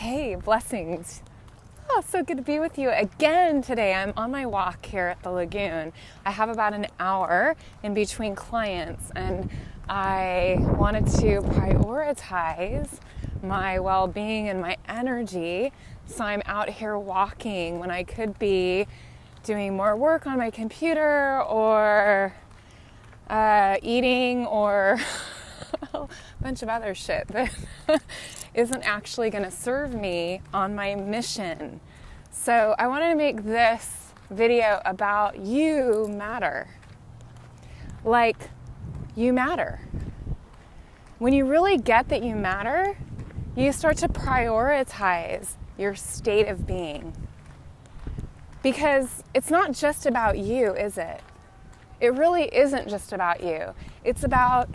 Hey, blessings. Oh, so good to be with you again today. I'm on my walk here at the lagoon. I have about an hour in between clients, and I wanted to prioritize my well-being and my energy. So I'm out here walking when I could be doing more work on my computer or eating or a bunch of other shit that isn't actually going to serve me on my mission. So I wanted to make this video about you matter. Like, you matter. When you really get that you matter, you start to prioritize your state of being. Because it's not just about you, is it? It really isn't just about you. It's about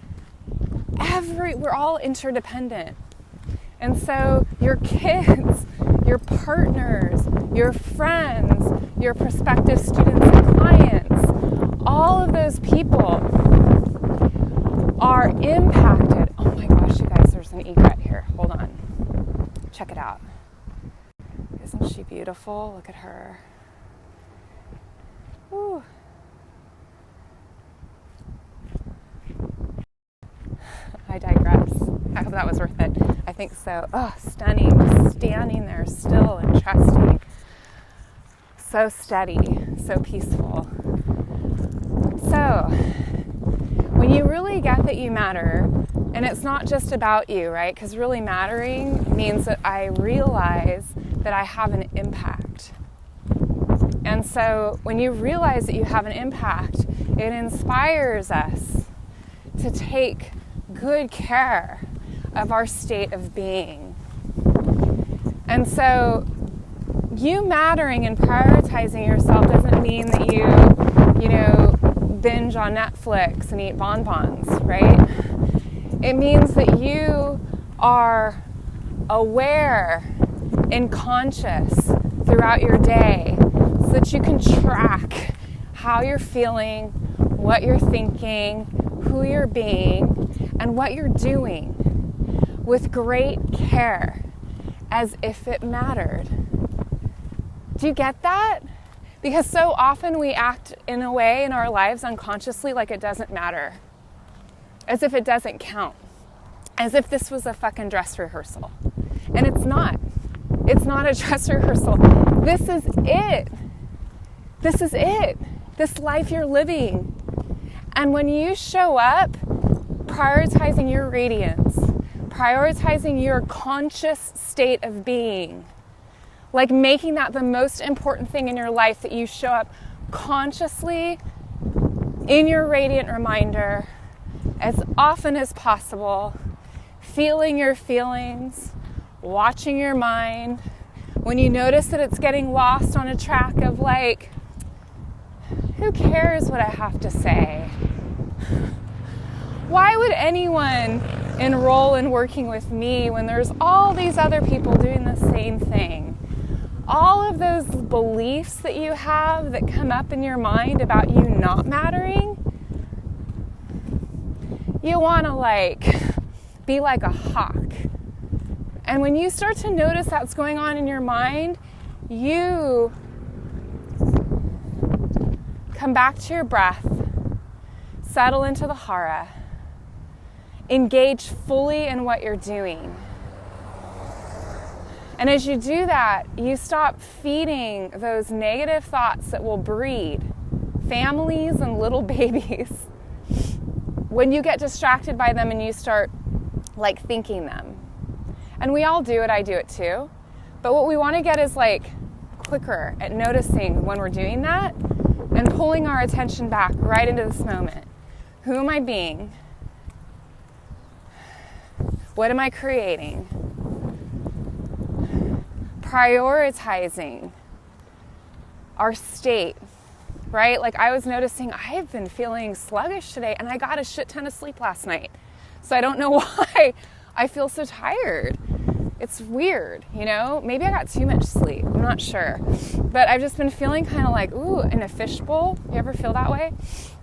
we're all interdependent. And so your kids, your partners, your friends, your prospective students and clients, all of those people are impacted. Oh my gosh, you guys, there's an egret here. Hold on. Check it out. Isn't she beautiful? Look at her. Ooh. I digress. I hope that was worth it. I think so. Oh, stunning. Standing there still and trusting. So steady, so peaceful. So, when you really get that you matter, and it's not just about you, right? Because really mattering means that I realize that I have an impact. And so, when you realize that you have an impact, it inspires us to take good care of our state of being. And so you mattering and prioritizing yourself doesn't mean that you binge on Netflix and eat bonbons, right? It means that you are aware and conscious throughout your day so that you can track how you're feeling, what you're thinking, who you're being, and what you're doing with great care as if it mattered. Do you get that? Because so often we act in a way in our lives unconsciously like it doesn't matter, as if it doesn't count, as if this was a fucking dress rehearsal. And it's not. It's not a dress rehearsal. This is it. This is it. This life you're living. And when you show up prioritizing your radiance, prioritizing your conscious state of being, like making that the most important thing in your life, that you show up consciously in your radiant reminder as often as possible, feeling your feelings, watching your mind. When you notice that it's getting lost on a track of like, who cares what I have to say? Why would anyone enroll in working with me when there's all these other people doing the same thing? All of those beliefs that you have that come up in your mind about you not mattering, you want to be like a hawk. And when you start to notice that's going on in your mind, you come back to your breath, settle into the hara, engage fully in what you're doing. And as you do that, you stop feeding those negative thoughts that will breed families and little babies when you get distracted by them and you start thinking them. And we all do it, I do it too. But what we want to get is quicker at noticing when we're doing that and pulling our attention back right into this moment. Who am I being? What am I creating? Prioritizing our state, right? I was noticing I've been feeling sluggish today and I got a shit ton of sleep last night. So I don't know why I feel so tired. It's weird, Maybe I got too much sleep. I'm not sure. But I've just been feeling kind of ooh, in a fishbowl. You ever feel that way?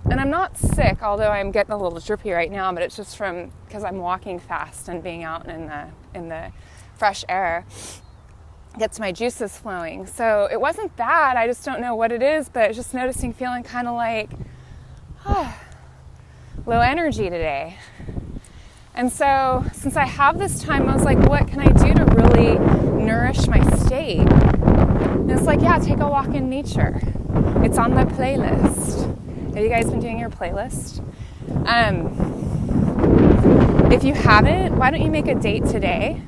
And I'm not sick, although I'm getting a little drippy right now, but it's just because I'm walking fast and being out in the fresh air. gets my juices flowing. So it wasn't bad. I just don't know what it is, but just noticing feeling kind of like low energy today. And so since I have this time, I was like, what can I do to really nourish my state? And it's like, yeah, take a walk in nature. It's on my playlist. Have you guys been doing your playlist? If you haven't, why don't you make a date today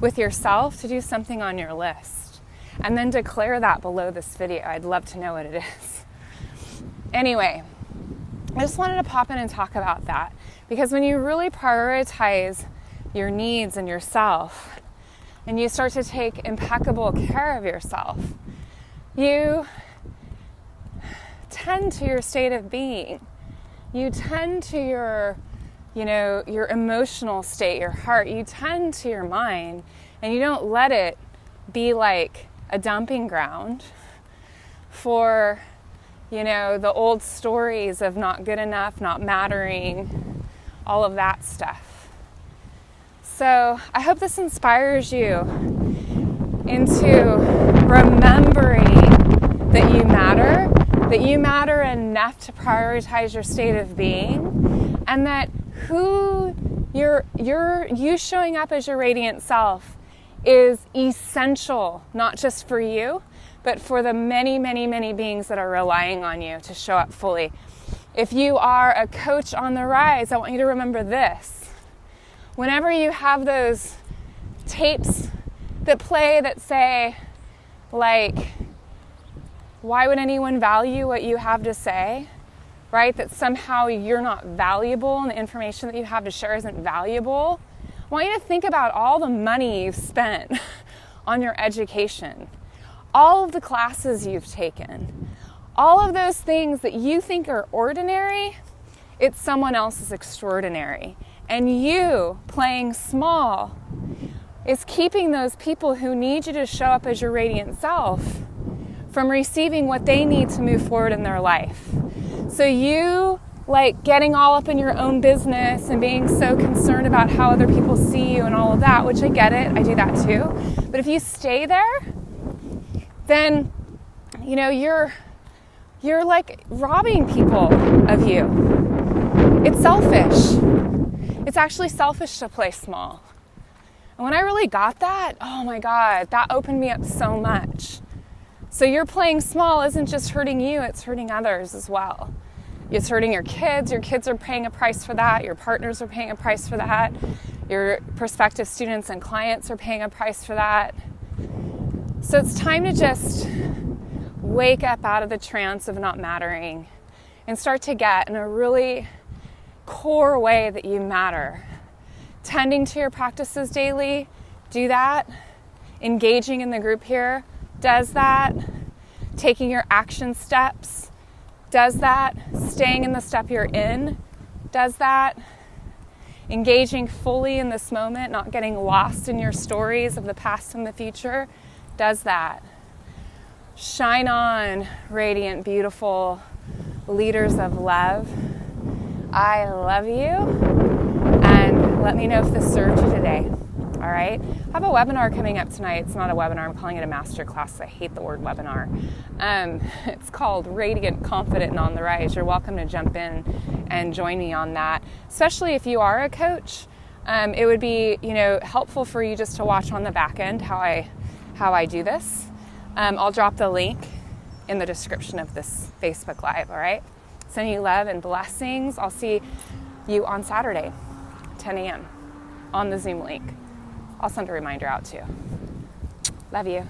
with yourself to do something on your list and then declare that below this video. I'd love to know what it is. Anyway, I just wanted to pop in and talk about that, because when you really prioritize your needs and yourself and you start to take impeccable care of yourself, you tend to your state of being. You tend to your emotional state, your heart. You tend to your mind, and you don't let it be like a dumping ground for, the old stories of not good enough, not mattering, all of that stuff. So I hope this inspires you into remembering that you matter enough to prioritize your state of being, and that you showing up as your radiant self is essential, not just for you, but for the many, many, many beings that are relying on you to show up fully. If you are a coach on the rise, I want you to remember this. Whenever you have those tapes that play that say, like, why would anyone value what you have to say? Right? That somehow you're not valuable and the information that you have to share isn't valuable. I want you to think about all the money you've spent on your education, all of the classes you've taken, all of those things that you think are ordinary, it's someone else's extraordinary. And you playing small is keeping those people who need you to show up as your radiant self from receiving what they need to move forward in their life. So you getting all up in your own business and being so concerned about how other people see you and all of that, which I get it, I do that too. But if you stay there, then, you're like robbing people of you. It's selfish. It's actually selfish to play small. And when I really got that, oh my God, that opened me up so much. So your playing small isn't just hurting you, it's hurting others as well. It's hurting your kids are paying a price for that, your partners are paying a price for that, your prospective students and clients are paying a price for that. So it's time to just wake up out of the trance of not mattering and start to get in a really core way that you matter. Tending to your practices daily, do that. Engaging in the group here does that. Taking your action steps does that. Staying in the step you're in does that. Engaging fully in this moment, not getting lost in your stories of the past and the future, does that. Shine on, radiant, beautiful leaders of love. I love you, and let me know if this served you today. All right? I have a webinar coming up tonight. It's not a webinar. I'm calling it a masterclass. I hate the word webinar. It's called Radiant, Confident, and on the Rise. You're welcome to jump in and join me on that, especially if you are a coach. It would be, helpful for you just to watch on the back end how I do this. I'll drop the link in the description of this Facebook Live, all right? Sending you love and blessings. I'll see you on Saturday, 10 a.m. on the Zoom link. I'll send a reminder out too. Love you.